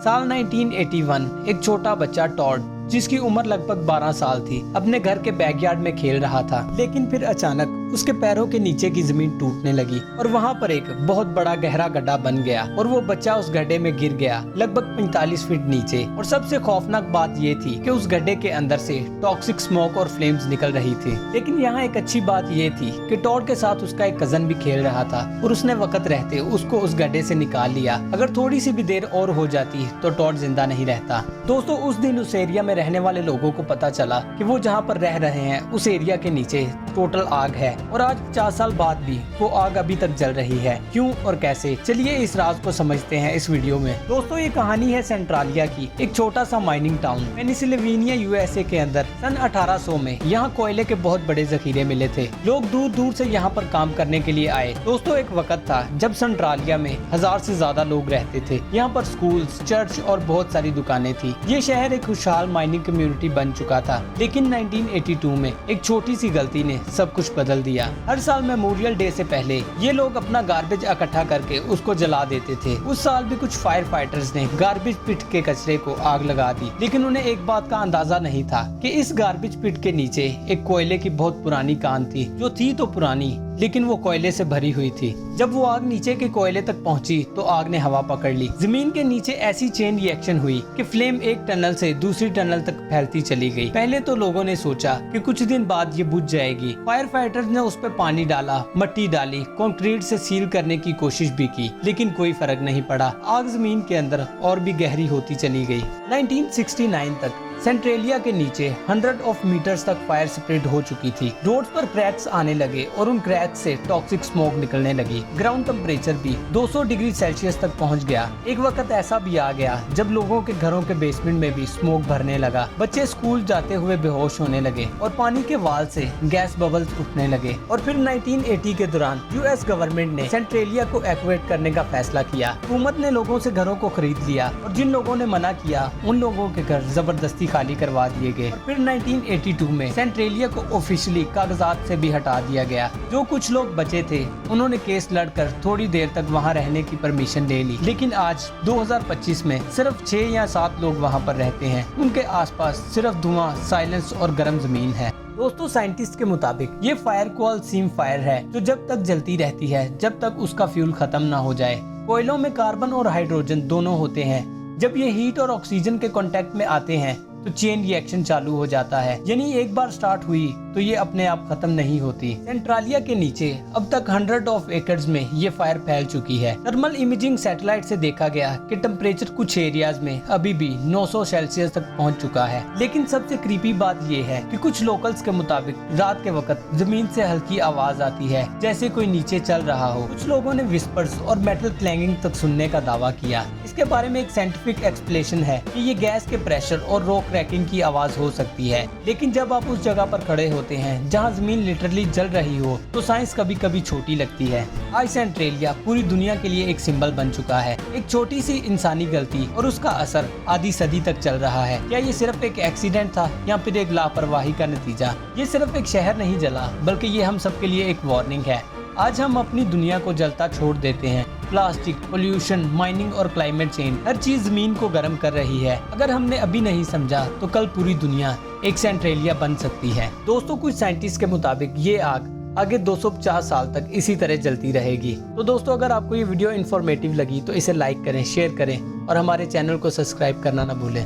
साल 1981 एक छोटा बच्चा टॉड जिसकी उम्र लगभग 12 साल थी अपने घर के बैकयार्ड में खेल रहा था। लेकिन फिर अचानक उसके पैरों के नीचे की जमीन टूटने लगी और वहाँ पर एक बहुत बड़ा गहरा गड्ढा बन गया और वो बच्चा उस गड्ढे में गिर गया लगभग 45 फीट नीचे। और सबसे खौफनाक बात ये थी कि उस गड्ढे के अंदर से टॉक्सिक स्मोक और फ्लेम्स निकल रही थी। लेकिन यहाँ एक अच्छी बात ये थी कि टॉड के साथ उसका एक कजन भी खेल रहा था और उसने वक्त रहते उसको उस गड्ढे से निकाल लिया। अगर थोड़ी सी भी देर और हो जाती तो टॉड जिंदा नहीं रहता। दोस्तों उस दिन उस एरिया में रहने वाले लोगों को पता चला कि वो जहाँ पर रह रहे हैं उस एरिया के नीचे टोटल आग है और आज 50 साल बाद भी वो आग अभी तक जल रही है। क्यों और कैसे, चलिए इस राज को समझते हैं इस वीडियो में। दोस्तों ये कहानी है सेंट्रालिया की, एक छोटा सा माइनिंग टाउन पेनिसिल्वेनिया यूएसए के अंदर। सन 1800 में यहाँ कोयले के बहुत बड़े जखीरे मिले थे। लोग दूर दूर से यहाँ पर काम करने के लिए आए। दोस्तों एक वक्त था जब सेंट्रालिया में 1000 से ज्यादा लोग रहते थे। यहाँ पर स्कूल्स, चर्च और बहुत सारी दुकानें थी। ये शहर एक खुशहाल माइनिंग कम्युनिटी बन चुका था। लेकिन 1982 में एक छोटी सी गलती ने सब कुछ बदल दिया। हर साल मेमोरियल डे से पहले ये लोग अपना गार्बेज इकट्ठा करके उसको जला देते थे। उस साल भी कुछ फायर फाइटर्स ने गार्बेज पिट के कचरे को आग लगा दी। लेकिन उन्हें एक बात का अंदाजा नहीं था कि इस गार्बेज पिट के नीचे एक कोयले की बहुत पुरानी कान थी, जो थी तो पुरानी लेकिन वो कोयले से भरी हुई थी। जब वो आग नीचे के कोयले तक पहुंची तो आग ने हवा पकड़ ली। जमीन के नीचे ऐसी चेन रिएक्शन हुई कि फ्लेम एक टनल से दूसरी टनल तक फैलती चली गई। पहले तो लोगों ने सोचा कि कुछ दिन बाद ये बुझ जाएगी। फायर फाइटर्स ने उस पर पानी डाला, मट्टी डाली, कंक्रीट से सील करने की कोशिश भी की, लेकिन कोई फर्क नहीं पड़ा। आग जमीन के अंदर और भी गहरी होती चली गई। 1969 तक सेंट्रेलिया के नीचे 100 मीटर्स तक फायर स्प्रेड हो चुकी थी। रोड्स पर क्रैक्स आने लगे और उन क्रैक्स से टॉक्सिक स्मोक निकलने लगी। ग्राउंड टेम्परेचर भी 200 डिग्री सेल्सियस तक पहुंच गया। एक वक्त ऐसा भी आ गया जब लोगों के घरों के बेसमेंट में भी स्मोक भरने लगा। बच्चे स्कूल जाते हुए बेहोश होने लगे और पानी के वाल से गैस बबल्स उठने लगे। और फिर 1980 के दौरान यूएस गवर्नमेंट ने सेंट्रेलिया को इवैक्यूएट करने का फैसला किया। हुकूमत ने लोगों से घरों को खरीद लिया और जिन लोगों ने मना किया उन लोगों के घर जबरदस्ती खाली करवा दिए गए। और फिर 1982 में सेंट्रेलिया को ऑफिशियली कागजात से भी हटा दिया गया। जो कुछ लोग बचे थे उन्होंने केस लड़कर थोड़ी देर तक वहां रहने की परमिशन ले ली। लेकिन आज 2025 में सिर्फ 6 या 7 लोग वहां पर रहते हैं। उनके आसपास सिर्फ धुआं, साइलेंस और गर्म जमीन है। दोस्तों साइंटिस्ट के मुताबिक ये फायर कोल सीम फायर है जो जब तक जलती रहती है जब तक उसका फ्यूल खत्म ना हो जाए। कोयलों में कार्बन और हाइड्रोजन दोनों होते हैं। जब ये हीट और ऑक्सीजन के कांटेक्ट में आते हैं तो चेन रिएक्शन चालू हो जाता है। यानी एक बार स्टार्ट हुई तो ये अपने आप खत्म नहीं होती। सेंट्रालिया के नीचे अब तक 100 एकड़ में ये फायर फैल चुकी है। थर्मल इमेजिंग सैटेलाइट से देखा गया कि टेम्परेचर कुछ एरियाज में अभी भी 900 सेल्सियस तक पहुंच चुका है। लेकिन सबसे क्रीपी बात ये है कि कुछ लोकल्स के मुताबिक रात के वक्त जमीन से हल्की आवाज आती है जैसे कोई नीचे चल रहा हो। कुछ लोगों ने विस्पर्स और मेटल क्लैंगिंग तक सुनने का दावा किया। इसके बारे में एक साइंटिफिक एक्सप्लेनेशन है कि ये गैस के प्रेशर और रॉक क्रैकिंग की आवाज हो सकती है। लेकिन जब आप उस जगह पर खड़े होते हैं जहां जमीन लिटरली जल रही हो तो साइंस कभी कभी छोटी लगती है। आज सेंट्रेलिया पूरी दुनिया के लिए एक सिंबल बन चुका है। एक छोटी सी इंसानी गलती और उसका असर आधी सदी तक चल रहा है। क्या ये सिर्फ एक एक्सीडेंट था या फिर एक लापरवाही का नतीजा? ये सिर्फ एक शहर नहीं जला बल्कि ये हम सबके लिए एक वार्निंग है। आज हम अपनी दुनिया को जलता छोड़ देते हैं। प्लास्टिक, पोल्यूशन, माइनिंग और क्लाइमेट चेंज हर चीज जमीन को गर्म कर रही है। अगर हमने अभी नहीं समझा तो कल पूरी दुनिया एक सेंट्रेलिया बन सकती है। दोस्तों कुछ साइंटिस्ट के मुताबिक ये आग आगे 250 साल तक इसी तरह जलती रहेगी। तो दोस्तों अगर आपको ये वीडियो इन्फॉर्मेटिव लगी तो इसे लाइक करें, शेयर करें और हमारे चैनल को सब्सक्राइब करना ना भूलें।